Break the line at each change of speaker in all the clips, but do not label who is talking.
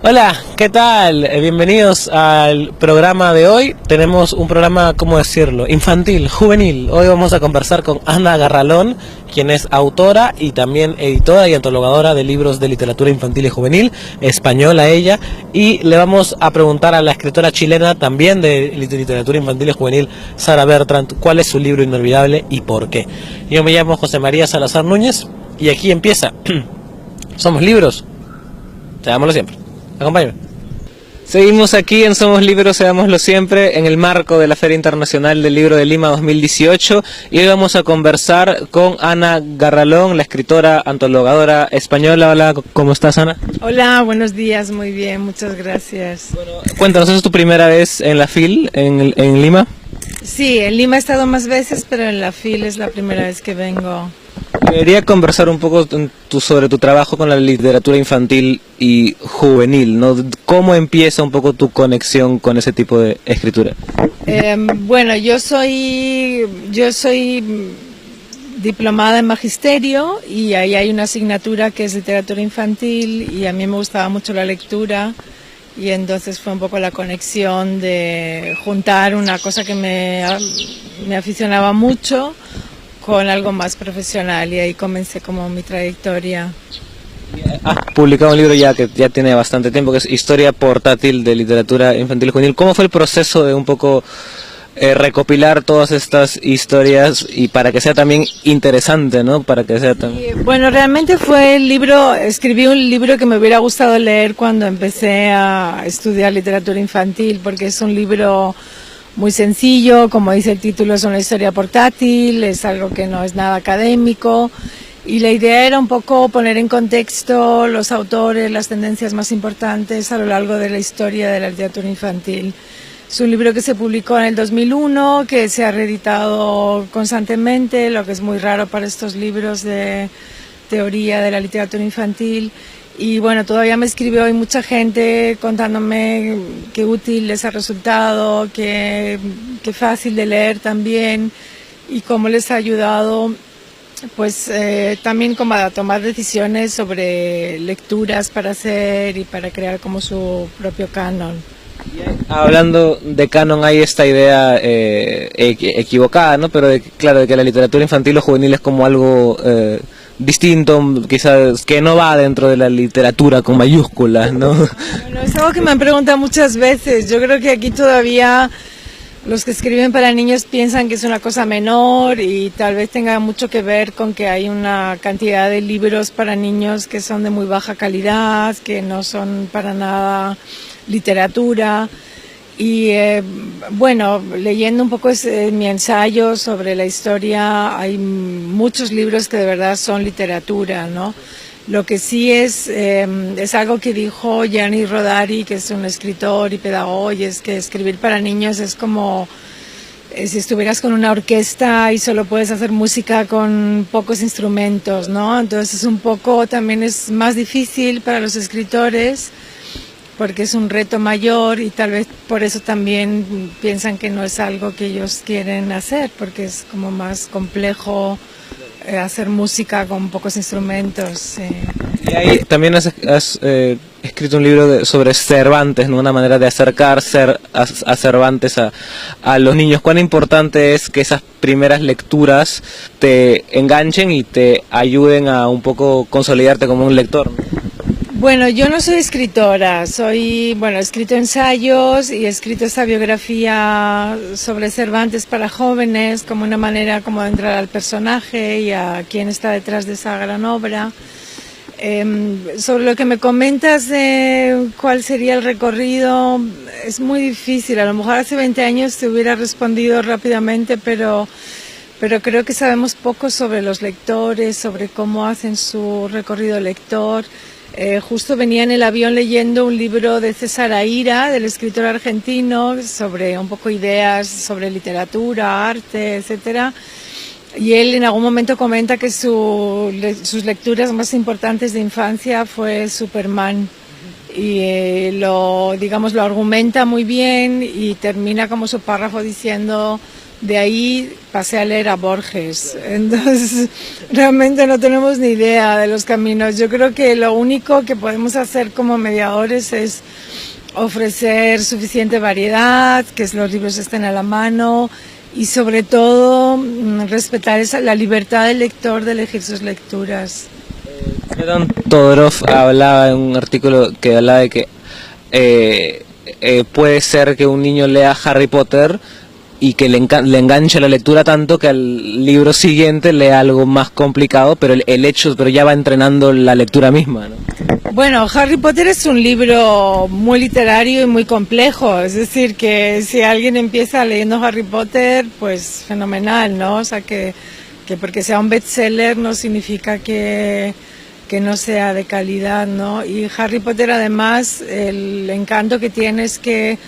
Hola, ¿qué tal? Bienvenidos al programa de hoy. Tenemos un programa, ¿cómo decirlo? Infantil, juvenil. Hoy vamos a conversar con Ana Garralón, quien es autora y también editora y antologadora de libros de literatura infantil y juvenil, española ella, y le vamos a preguntar a la escritora chilena también de literatura infantil y juvenil, Sara Bertrand, cuál es su libro inolvidable y por qué. Yo me llamo José María Salazar Núñez y aquí empieza. Somos Libros. Seámoslo siempre. Acompáñame. Seguimos aquí en Somos Libros, seámoslo siempre, en el marco de la Feria Internacional del Libro de Lima 2018, y hoy vamos a conversar con Ana Garralón, la escritora antologadora española. Hola, ¿cómo estás, Ana?
Hola, buenos días, muy bien, muchas gracias.
Bueno, cuéntanos, ¿es tu primera vez en la FIL, en Lima?
Sí, en Lima he estado más veces, pero en la FIL es la primera vez que vengo.
Quería conversar un poco sobre tu trabajo con la literatura infantil y juvenil, ¿no? ¿Cómo empieza un poco tu conexión con ese tipo de escritura?
Bueno, yo soy diplomada en magisterio y ahí hay una asignatura que es literatura infantil y a mí me gustaba mucho la lectura y entonces fue un poco la conexión de juntar una cosa que me aficionaba mucho con algo más profesional y ahí comencé como mi trayectoria.
Has publicado un libro ya que ya tiene bastante tiempo, que es Historia portátil de literatura infantil y juvenil. ¿Cómo fue el proceso de un poco recopilar todas estas historias y para que sea también interesante, ¿no? Para que sea
Bueno, realmente escribí un libro que me hubiera gustado leer cuando empecé a estudiar literatura infantil, porque es un libro muy sencillo, como dice el título, es una historia portátil, es algo que no es nada académico y la idea era un poco poner en contexto los autores, las tendencias más importantes a lo largo de la historia de la literatura infantil. Es un libro que se publicó en el 2001, que se ha reeditado constantemente, lo que es muy raro para estos libros de teoría de la literatura infantil. Y bueno, todavía me escribe hoy mucha gente contándome qué útil les ha resultado, qué fácil de leer también y cómo les ha ayudado pues también como a tomar decisiones sobre lecturas para hacer y para crear como su propio canon.
Hablando de canon, hay esta idea equivocada, ¿no? Pero claro, de que la literatura infantil o juvenil es como algo distinto, quizás que no va dentro de la literatura con mayúsculas, ¿no?
Bueno, es algo que me han preguntado muchas veces. Yo creo que aquí todavía los que escriben para niños piensan que es una cosa menor y tal vez tenga mucho que ver con que hay una cantidad de libros para niños que son de muy baja calidad, que no son para nada literatura. Y bueno, leyendo un poco mi ensayo sobre la historia, hay muchos libros que de verdad son literatura, ¿no? Lo que sí es algo que dijo Gianni Rodari, que es un escritor y pedagogo, y es que escribir para niños es como si estuvieras con una orquesta y solo puedes hacer música con pocos instrumentos, ¿no? Entonces un poco también es más difícil para los escritores, porque es un reto mayor y tal vez por eso también piensan que no es algo que ellos quieren hacer, porque es como más complejo hacer música con pocos instrumentos.
Y ahí también has escrito un libro sobre Cervantes, ¿no? Una manera de acercarse a Cervantes a los niños. ¿Cuán importante es que esas primeras lecturas te enganchen y te ayuden a un poco consolidarte como un lector, ¿no?
Bueno, yo no soy escritora, he escrito ensayos y he escrito esta biografía sobre Cervantes para jóvenes como una manera como de entrar al personaje y a quién está detrás de esa gran obra. Sobre lo que me comentas de cuál sería el recorrido, es muy difícil. A lo mejor hace 20 años te hubiera respondido rápidamente, pero creo que sabemos poco sobre los lectores, sobre cómo hacen su recorrido lector. Justo venía en el avión leyendo un libro de César Aira, del escritor argentino, sobre un poco ideas sobre literatura, arte, etcétera. Y él en algún momento comenta que sus lecturas más importantes de infancia fue Superman. Y lo argumenta muy bien y termina como su párrafo diciendo: De ahí pasé a leer a Borges. Entonces, realmente no tenemos ni idea de los caminos. Yo creo que lo único que podemos hacer como mediadores es ofrecer suficiente variedad, que los libros estén a la mano y sobre todo respetar la libertad del lector de elegir sus lecturas.
Perdón, Todorov hablaba en un artículo que hablaba de que puede ser que un niño lea Harry Potter y que le enganche la lectura tanto que al libro siguiente lea algo más complicado, pero pero ya va entrenando la lectura misma, ¿no?
Bueno, Harry Potter es un libro muy literario y muy complejo, es decir, que si alguien empieza leyendo Harry Potter, pues fenomenal, ¿no? O sea, que porque sea un bestseller no significa que no sea de calidad, ¿no? Y Harry Potter además, el encanto que tiene es que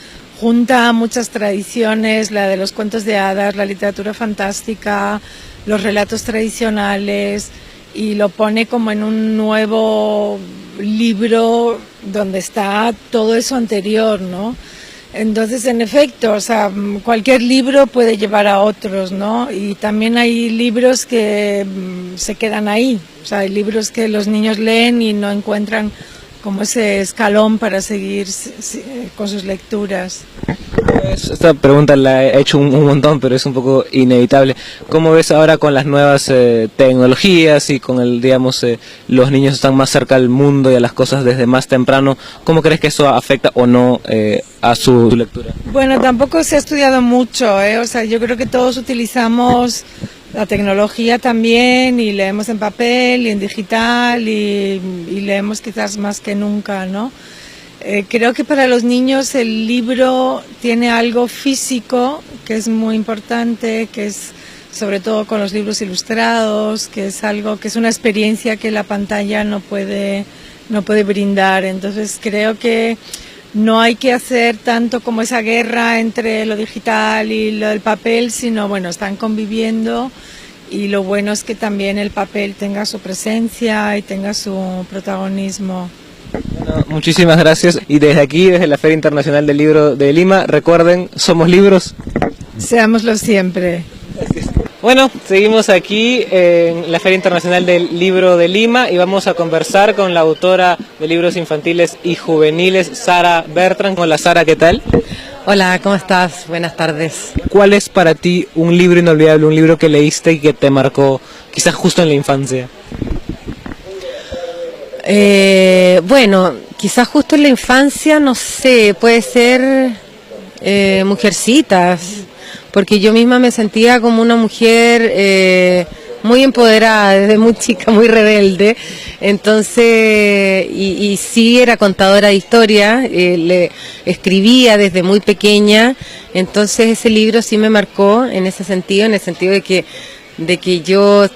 junta muchas tradiciones, la de los cuentos de hadas, la literatura fantástica, los relatos tradicionales, y lo pone como en un nuevo libro donde está todo eso anterior, ¿no? Entonces, en efecto, o sea, cualquier libro puede llevar a otros, ¿no? Y también hay libros que se quedan ahí, o sea, hay libros que los niños leen y no encuentran como ese escalón para seguir con sus lecturas.
Esta pregunta la he hecho un montón, pero es un poco inevitable. ¿Cómo ves ahora con las nuevas tecnologías y con los niños están más cerca al mundo y a las cosas desde más temprano? ¿Cómo crees que eso afecta o no a su lectura?
Bueno, tampoco se ha estudiado mucho, ¿eh? O sea, yo creo que todos utilizamos la tecnología también y leemos en papel y en digital y leemos quizás más que nunca, ¿no? Creo que para los niños el libro tiene algo físico que es muy importante, que es sobre todo con los libros ilustrados, que es algo que es una experiencia que la pantalla no puede brindar. Entonces creo que no hay que hacer tanto como esa guerra entre lo digital y lo del papel, sino bueno, están conviviendo y lo bueno es que también el papel tenga su presencia y tenga su protagonismo.
Bueno, muchísimas gracias, y desde aquí, desde la Feria Internacional del Libro de Lima, recuerden, somos libros.
Seámoslo siempre.
Gracias. Bueno, seguimos aquí en la Feria Internacional del Libro de Lima y vamos a conversar con la autora de libros infantiles y juveniles, Sara Bertrand. Hola Sara, ¿qué tal?
Hola, ¿cómo estás? Buenas tardes.
¿Cuál es para ti un libro inolvidable, un libro que leíste y que te marcó quizás justo en la infancia?
Bueno, quizás justo en la infancia, no sé, puede ser Mujercitas, porque yo misma me sentía como una mujer muy empoderada desde muy chica, muy rebelde, entonces, y sí era contadora de historia, le escribía desde muy pequeña, entonces ese libro sí me marcó en ese sentido, en el sentido de que yo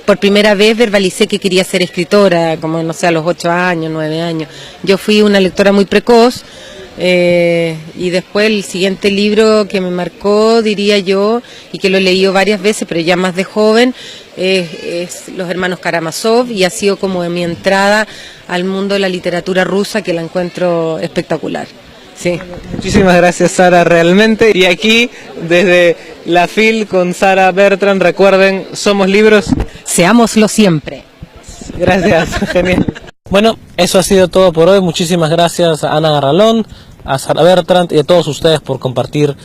por primera vez verbalicé que quería ser escritora, como no sé, a los 8 años, 9 años. Yo fui una lectora muy precoz, y después el siguiente libro que me marcó, diría yo, y que lo he leído varias veces, pero ya más de joven, es Los hermanos Karamazov, y ha sido como mi entrada al mundo de la literatura rusa, que la encuentro espectacular. Sí.
Muchísimas gracias, Sara, realmente. Y aquí, desde la FIL con Sara Bertrand, recuerden, somos libros.
Seámoslo siempre.
Gracias, genial. Bueno, eso ha sido todo por hoy. Muchísimas gracias a Ana Garralón, a Sara Bertrand y a todos ustedes por compartir,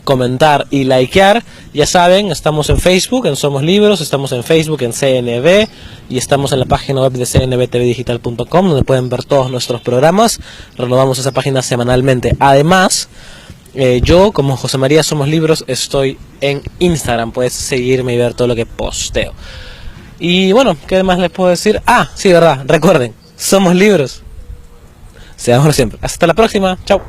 comentar y likear. Ya saben, estamos en Facebook, en Somos Libros, estamos en Facebook, en CNB, y estamos en la página web de cnbtvdigital.com, donde pueden ver todos nuestros programas. Renovamos esa página semanalmente. Además, yo, como José María Somos Libros, estoy en Instagram. Puedes seguirme y ver todo lo que posteo. Y bueno, ¿qué más les puedo decir? Ah, sí, verdad, recuerden, somos libros. Seamos siempre. Hasta la próxima, chao.